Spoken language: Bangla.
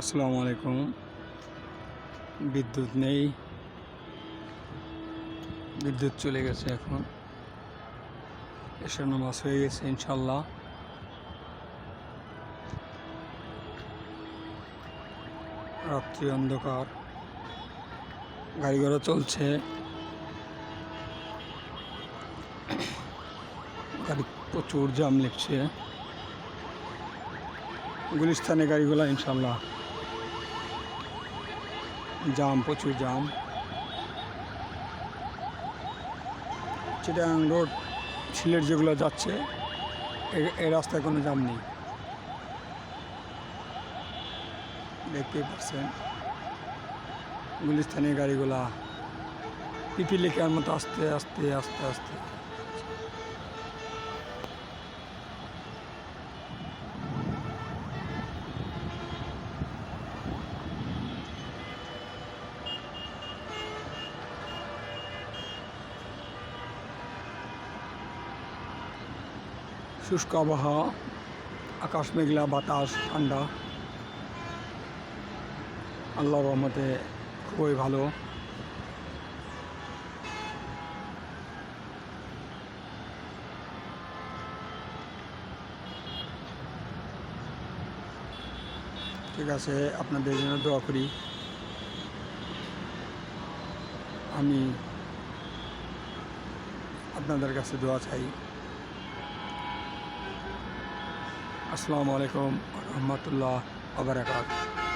আসসালামু আলাইকুম। বিদ্যুৎ নেই, বিদ্যুৎ চলে গেছে। এখন এশার নামাজ হয়ে গেছে ইনশাল্লাহ। রাত্রি অন্ধকার, গাড়ি ঘোড়া চলছে, গাড়ি প্রচুর জাম লিখছে। গুলিস্তানে গাড়িগুলো ইনশাল্লাহ জাম, প্রচুর জাম। চিটাগাং রোড, সিলেট যেগুলো যাচ্ছে এই রাস্তায় কোনো জাম নেই, দেখতেই পাচ্ছেন। গুলিস্তানের গাড়িগুলা পিপিলিকার মতো আস্তে আস্তে আস্তে আস্তে। শুষ্ক আবহাওয়া, আকাশ মেঘলা, বাতাস ঠান্ডা। আল্লাহর রহমতে খুবই ভালো। ঠিক আছে, আপনাদের জন্য দোয়া করি। আমি আপনাদের কাছে দোয়া চাই। আসসালামু আলাইকুম রহমতুল্লাহ ওয়া বারাকাতুহু।